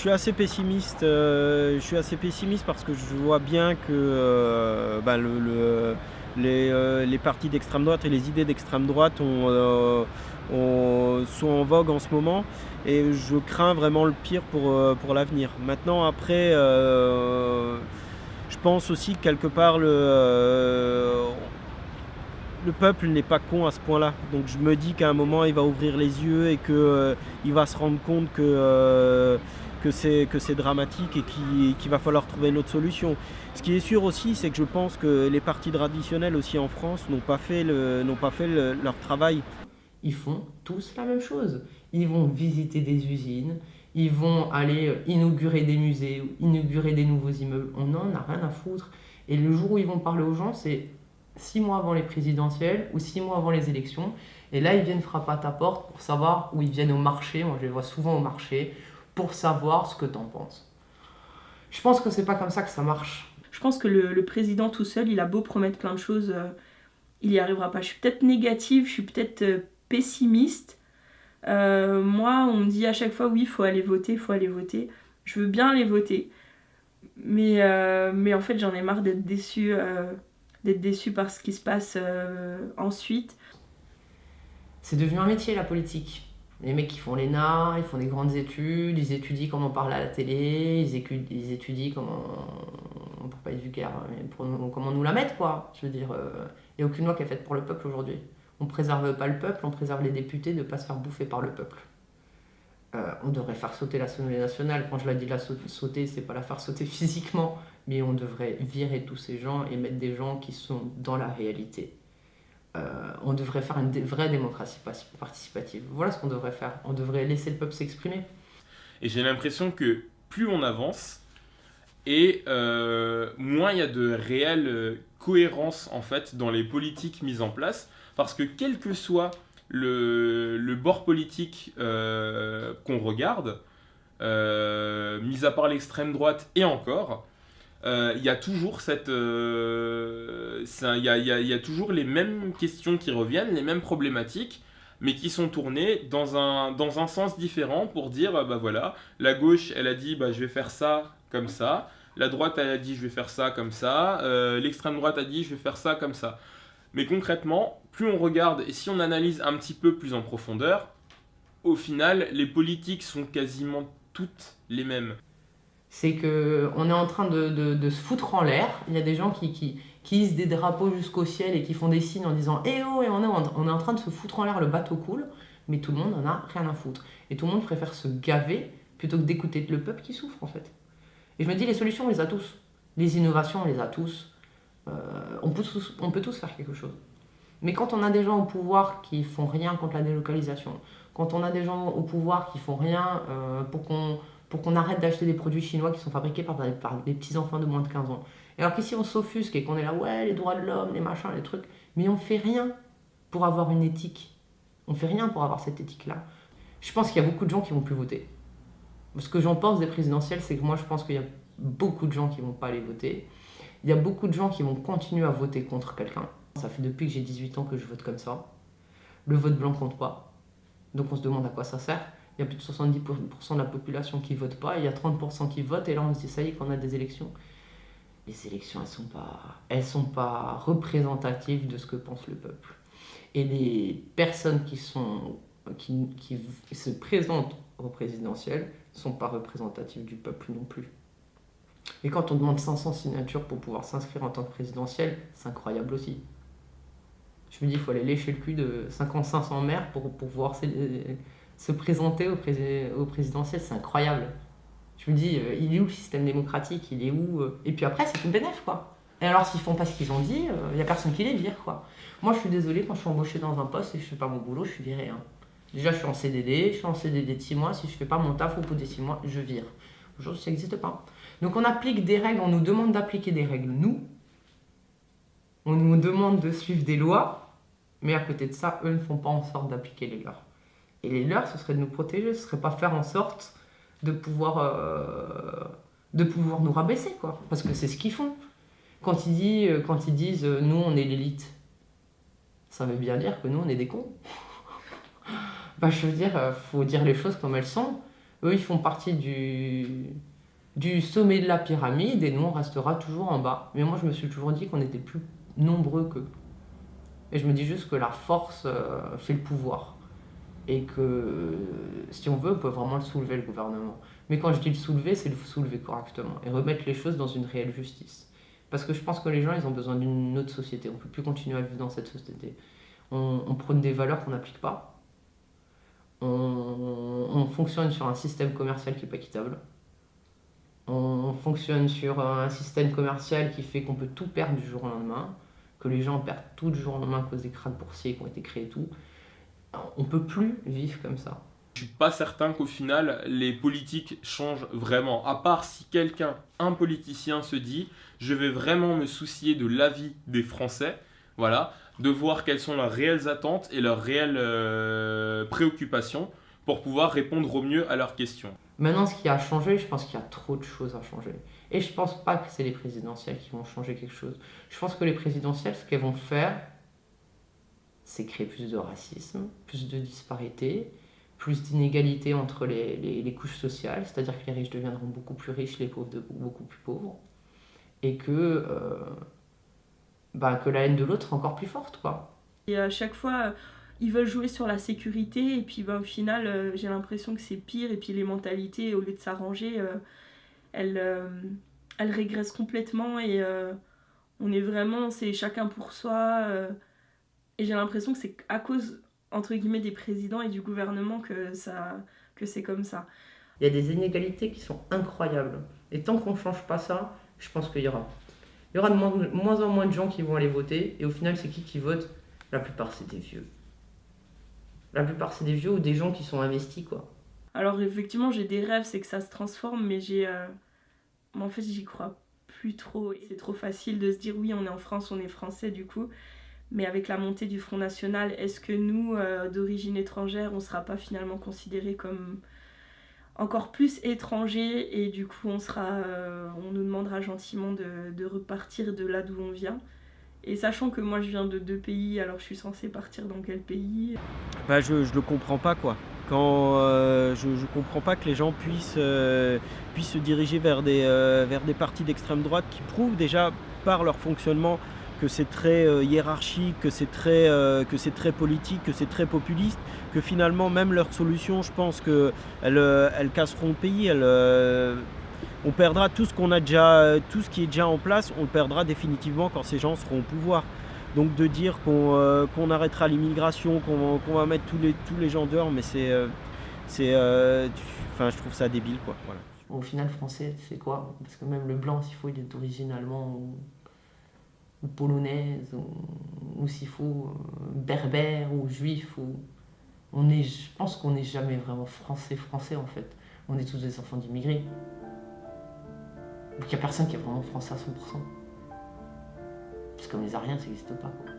suis assez pessimiste. Parce que je vois bien que les partis d'extrême droite et les idées d'extrême droite sont en vogue en ce moment. Et je crains vraiment le pire pour l'avenir. Maintenant, après, je pense aussi que quelque part, le peuple n'est pas con à ce point-là. Donc je me dis qu'à un moment, il va ouvrir les yeux et qu'il va se rendre compte que c'est dramatique et qu'il va falloir trouver une autre solution. Ce qui est sûr aussi, c'est que je pense que les partis traditionnels aussi en France n'ont pas fait leur travail. Ils font tous la même chose. Ils vont visiter des usines, ils vont aller inaugurer des musées, inaugurer des nouveaux immeubles. On n'en a rien à foutre. Et le jour où ils vont parler aux gens, c'est 6 mois avant les présidentielles ou 6 mois avant les élections. Et là, ils viennent frapper à ta porte pour savoir, où ils viennent au marché, moi je les vois souvent au marché, pour savoir ce que t'en penses. Je pense que c'est pas comme ça que ça marche. Je pense que le président tout seul, il a beau promettre plein de choses, il n'y arrivera pas. Je suis peut-être négative, je suis peut-être pessimiste. Moi, on me dit à chaque fois, oui, il faut aller voter, il faut aller voter. Je veux bien aller voter. Mais en fait, j'en ai marre d'être déçue par ce qui se passe ensuite. C'est devenu un métier, la politique. Les mecs qui font l'ENA, ils font des grandes études, ils étudient comment on parle à la télé, ils étudient comment, pour pas être vulgaire, mais comment nous la mettre, quoi. Je veux dire, il n'y a aucune loi qui est faite pour le peuple aujourd'hui. On ne préserve pas le peuple, on préserve les députés de ne pas se faire bouffer par le peuple. On devrait faire sauter l'Assemblée nationale. Quand je la dis la sauter, c'est pas la faire sauter physiquement, mais on devrait virer tous ces gens et mettre des gens qui sont dans la réalité. On devrait faire une vraie démocratie participative. Voilà ce qu'on devrait faire. On devrait laisser le peuple s'exprimer. Et j'ai l'impression que plus on avance, et moins il y a de réelle cohérence en fait dans les politiques mises en place, parce que quel que soit le bord politique qu'on regarde, mis à part l'extrême droite et encore, il y a toujours il y a toujours les mêmes questions qui reviennent, les mêmes problématiques, mais qui sont tournées dans un sens différent pour dire, bah voilà, la gauche, elle a dit, bah je vais faire ça comme ça, la droite, elle a dit, je vais faire ça comme ça, l'extrême droite a dit, je vais faire ça comme ça. Mais concrètement, plus on regarde et si on analyse un petit peu plus en profondeur, au final, les politiques sont quasiment toutes les mêmes. C'est qu'on est en train de se foutre en l'air. Il y a des gens qui hissent des drapeaux jusqu'au ciel et qui font des signes en disant eh oh, et on est en train de se foutre en l'air, le bateau coule, mais tout le monde n'en a rien à foutre. Et tout le monde préfère se gaver plutôt que d'écouter le peuple qui souffre en fait. Et je me dis, les solutions, on les a tous. Les innovations, on les a tous. On peut tous faire quelque chose. Mais quand on a des gens au pouvoir qui font rien contre la délocalisation, quand on a des gens au pouvoir qui font rien pour qu'on arrête d'acheter des produits chinois qui sont fabriqués par des petits-enfants de moins de 15 ans. Et alors qu'ici on s'offusque et qu'on est là, ouais, les droits de l'homme, les machins, les trucs, mais on fait rien pour avoir une éthique. On fait rien pour avoir cette éthique-là. Je pense qu'il y a beaucoup de gens qui vont plus voter. Ce que j'en pense des présidentielles, c'est que moi je pense qu'il y a beaucoup de gens qui vont pas aller voter. Il y a beaucoup de gens qui vont continuer à voter contre quelqu'un. Ça fait depuis que j'ai 18 ans que je vote comme ça. Le vote blanc compte pas. Donc on se demande à quoi ça sert. Il y a plus de 70% de la population qui ne vote pas, il y a 30% qui votent, et là on se dit ça y est qu'on a des élections. Les élections, elles sont pas représentatives de ce que pense le peuple. Et les personnes qui se présentent au présidentiel ne sont pas représentatives du peuple non plus. Et quand on demande 500 signatures pour pouvoir s'inscrire en tant que présidentiel, c'est incroyable aussi. Je me dis, il faut aller lécher le cul de 500 maires pour pouvoir se présenter au présidentiel, c'est incroyable. Je me dis, il est où le système démocratique, il est où Et puis après, c'est tout bénef, quoi. Et alors, s'ils font pas ce qu'ils ont dit, il y a personne qui les vire, quoi. Moi, je suis désolée, quand je suis embauchée dans un poste et que je fais pas mon boulot, je suis virée. Hein. Déjà, je suis en CDD de 6 mois, si je fais pas mon taf au bout des 6 mois, je vire. Aujourd'hui, ça n'existe pas. Donc, on applique des règles, on nous demande d'appliquer des règles, nous. On nous demande de suivre des lois, mais à côté de ça, eux ne font pas en sorte d'appliquer les leurs. Et les leurs, ce serait de nous protéger, ce serait pas faire en sorte de pouvoir nous rabaisser, quoi. Parce que c'est ce qu'ils font. Quand ils disent nous, on est l'élite, ça veut bien dire que nous, on est des cons. Bah, je veux dire, faut dire les choses comme elles sont. Eux, ils font partie du sommet de la pyramide et nous, on restera toujours en bas. Mais moi, je me suis toujours dit qu'on était plus nombreux qu'eux. Et je me dis juste que la force fait le pouvoir. Et que si on veut, on peut vraiment le soulever, le gouvernement. Mais quand je dis le soulever, c'est le soulever correctement et remettre les choses dans une réelle justice. Parce que je pense que les gens, ils ont besoin d'une autre société. On ne peut plus continuer à vivre dans cette société. On prône des valeurs qu'on n'applique pas. On fonctionne sur un système commercial qui n'est pas équitable. On fonctionne sur un système commercial qui fait qu'on peut tout perdre du jour au lendemain, que les gens perdent tout du jour au lendemain à cause des crânes boursiers qui ont été créés et tout. On ne peut plus vivre comme ça. Je suis pas certain qu'au final, les politiques changent vraiment. À part si un politicien se dit « je vais vraiment me soucier de l'avis des Français », voilà, de voir quelles sont leurs réelles attentes et leurs réelles préoccupations pour pouvoir répondre au mieux à leurs questions. Maintenant, ce qui a changé, je pense qu'il y a trop de choses à changer. Et je pense pas que c'est les présidentielles qui vont changer quelque chose. Je pense que les présidentielles, ce qu'elles vont faire, c'est créer plus de racisme, plus de disparités, plus d'inégalités entre les couches sociales, c'est-à-dire que les riches deviendront beaucoup plus riches, les pauvres beaucoup plus pauvres, et que la haine de l'autre sera encore plus forte, quoi. Et à chaque fois, ils veulent jouer sur la sécurité, et puis au final, j'ai l'impression que c'est pire, et puis les mentalités, au lieu de s'arranger, elles régressent complètement, et on est vraiment, c'est chacun pour soi, et j'ai l'impression que c'est à cause, entre guillemets, des présidents et du gouvernement que c'est comme ça. Il y a des inégalités qui sont incroyables. Et tant qu'on ne change pas ça, je pense qu'il y aura de moins en moins de gens qui vont aller voter. Et au final, c'est qui vote? La plupart, c'est des vieux. La plupart, c'est des vieux ou des gens qui sont investis, quoi. Alors effectivement, j'ai des rêves, c'est que ça se transforme, mais en fait, j'y crois plus trop. C'est trop facile de se dire, oui, on est en France, on est français, du coup. Mais avec la montée du Front National, est-ce que nous, d'origine étrangère, on ne sera pas finalement considérés comme encore plus étrangers et du coup on nous demandera gentiment de repartir de là d'où on vient. Et sachant que moi je viens de 2 pays, alors je suis censée partir dans quel pays? Je le comprends pas, quoi. Je comprends pas que les gens puissent se diriger vers des partis d'extrême droite qui prouvent déjà par leur fonctionnement que c'est très hiérarchique, que c'est très politique, que c'est très populiste, que finalement même leurs solutions, je pense qu'elles casseront le pays. On perdra tout ce qui est déjà en place, on le perdra définitivement quand ces gens seront au pouvoir. Donc de dire qu'on arrêtera l'immigration, qu'on va mettre tous les gens dehors, mais je trouve ça débile, quoi. Voilà. Au final, français, c'est quoi? Parce que même le blanc, s'il faut, il est d'origine allemande ou polonaise, ou s'il faut, berbère ou juif. Je pense qu'on n'est jamais vraiment français en fait. On est tous des enfants d'immigrés. Donc il n'y a personne qui est vraiment français à 100%. Parce que comme les Ariens, ça n'existe pas, quoi.